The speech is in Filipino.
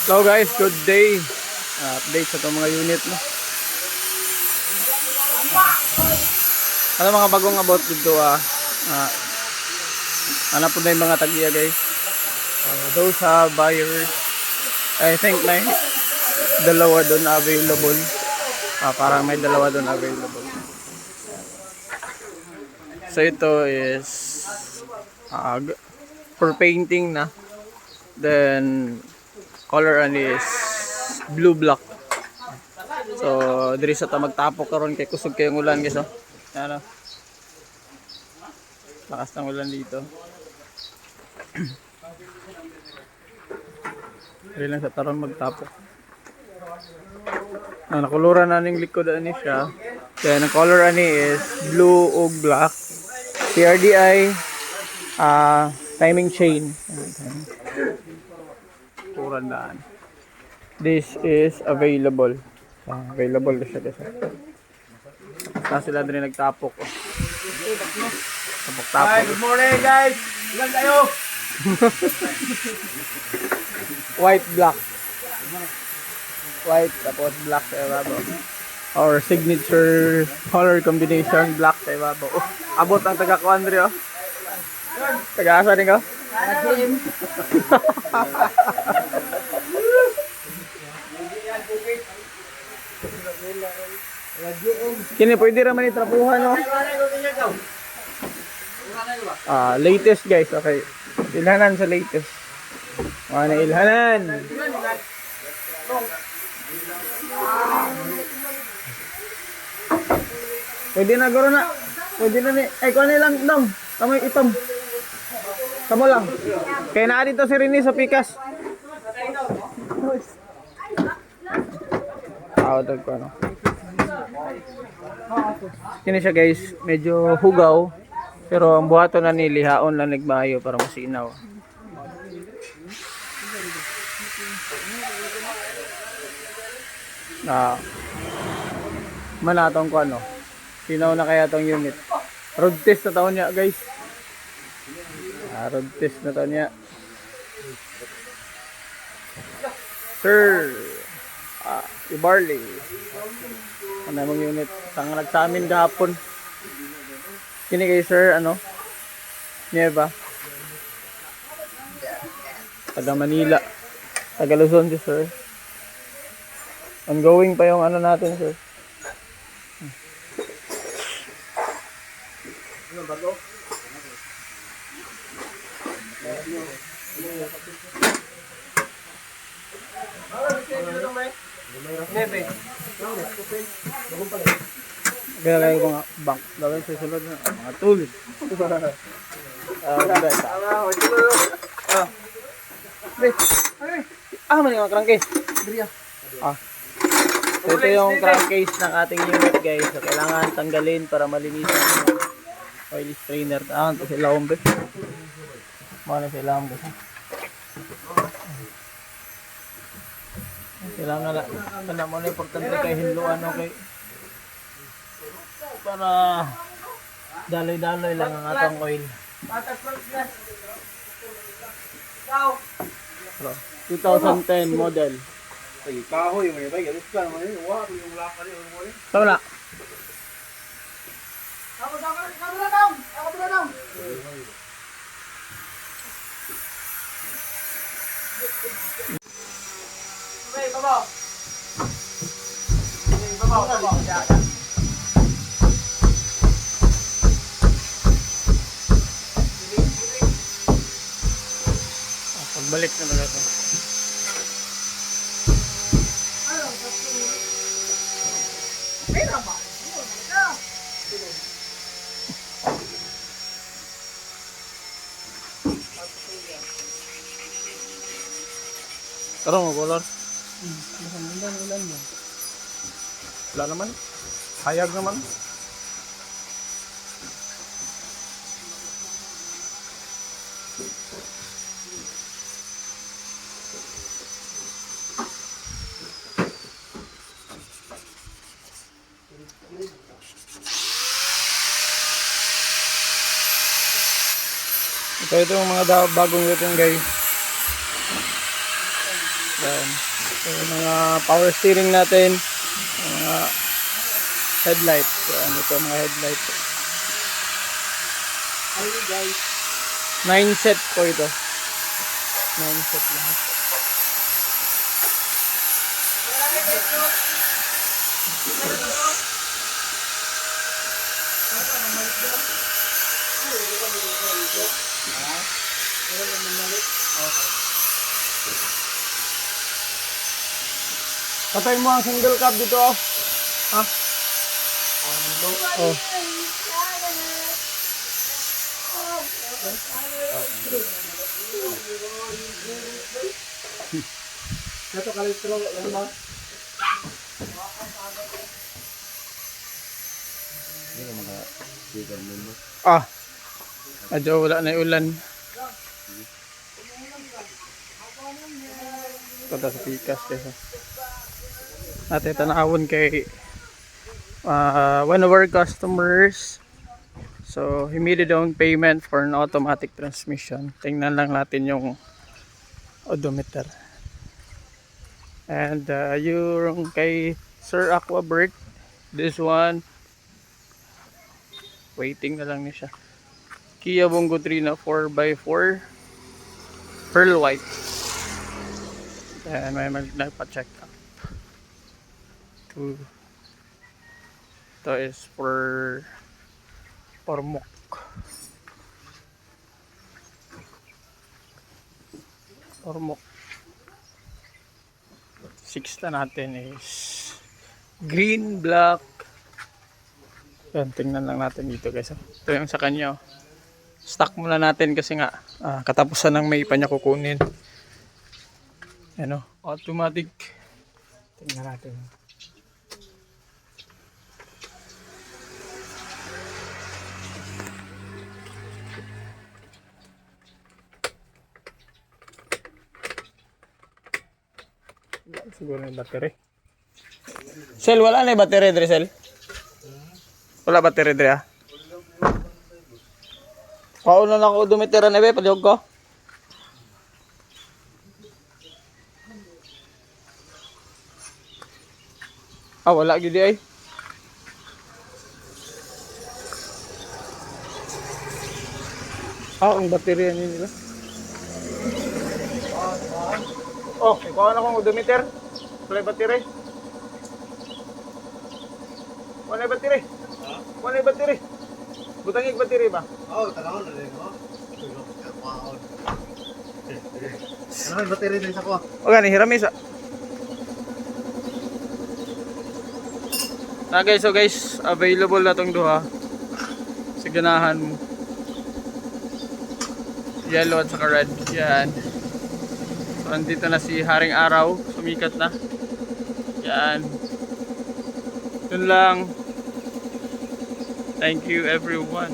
Hello guys, good day. Update sa itong mga unit no. Ano mga bagong abot dito ano po na yung mga tagiya guys. Those buyers, I think may dalawa doon available. Parang may dalawa doon available. So ito is for painting na. Then color is blue black. So diri sa ta magtapok karon kay kusog kayong ulan guys oh. Ano? Lakas ng ulan dito. Diri lang sa taron magtapok. Nakuluran na ning likod ani siya. Then ang color ani is blue ug black. CRDI timing chain. Kurandaan. This is available. Available na siya guys. Na sila din nagtapok. Oh. Tapok-tapok. Good morning guys. Ilan kayo? White black. White tapos black sa ibabaw. Or signature color combination black sa ibabaw. Oh, abot ang taga ko Andre oh. Taga-asa din ko? Kini pwede raman itrapuhan no. Latest guys, okay. Ilhanan sa latest. Mga ilhanan. Pwede na garo na. Pwede na ni. Ay kuha nilang dong. Kamay itom. Kamo lang. Kaya naa dito si Rini sa pikas. Dag ko ano. Kini siya guys, medyo hugaw. Pero ang buhaton na ni lihaon lang nagmayo para masinaw. Manatong ko ano. Sinaw na kaya tong unit. Road test na taon niya guys. Road test na taon niya. Sir Ibarley. Ano mong unit? Sang nagsamin gahapon. Kini kay sir ano? Nieva. Taga Manila. Taga Luzon si sir. Ongoing pa yung ano natin sir. Bago. Kaya kayo mga bank dahil sa sulod na mga tulid. Mali mga crankcase. So ito yung crankcase ng ating unit guys. So kailangan tanggalin para malinisan yung oil strainer. Ito sila umbe. Mana sila umbe. Kailangan na mo na importante kay hinluan okay. Para daloy-daloy lang ang atong oil. 2010 model. Ay, kahoy mo ba? Ganito ka naman yun. Wow, yung laka rin. Tama na. Ako doon. Okay, babaw. Pagbalik na lang ito. Tarong mo, color. Ulan mo. Wala naman. Hayag naman. Ito yung mga bagong weapon guys. Then, so, yung mga power steering natin, yung mga headlights. Yan, ito mga headlights. Ano guys? 9 set po ito. 9 set lahat. Patay mo ang single cab dito, oh. Ha? Oh. Ito kalistro, ano ba? Ah. Medyo wala na yung ulan. Punta sa Pikas kasi. Ate tanawon kay one of our customers. So, he made a down payment for an automatic transmission. Tingnan lang natin yung odometer. And yung kay Sir Aquabert, this one, waiting na lang niya siya. Kia Bongo 3 na 4x4, pearl white. And may nagpa-check up. Ito is for Ormoc. Ormoc. 6 na natin is green, black. Yan, tingnan lang natin dito guys. Ito yung sa kanya. Stock muna natin kasi nga katapusan ng May pa niya kukunin. Ano, automatic. Tingnan natin. Siguro yung battery. Sel, wala na yung battery, Dre, Sel? Wala battery, Dre, ha? Pauna na ako dumitira na, be, palihog ko. Wala gidi ay. Ang baterya nila. Oh, ikaw na akong odometer. Wala battery. Wala battery. Ha? Wala battery. Butangig battery ba? Oo, tanawon na rin, no? Ano may battery din sa ko? O gani, hiramis. So guys, available na tong duha. Sa ganahan mo. Yellow at saka red. Yan. So, andito na si Haring Araw. Sumikat na. Yan. Yun lang. Thank you everyone.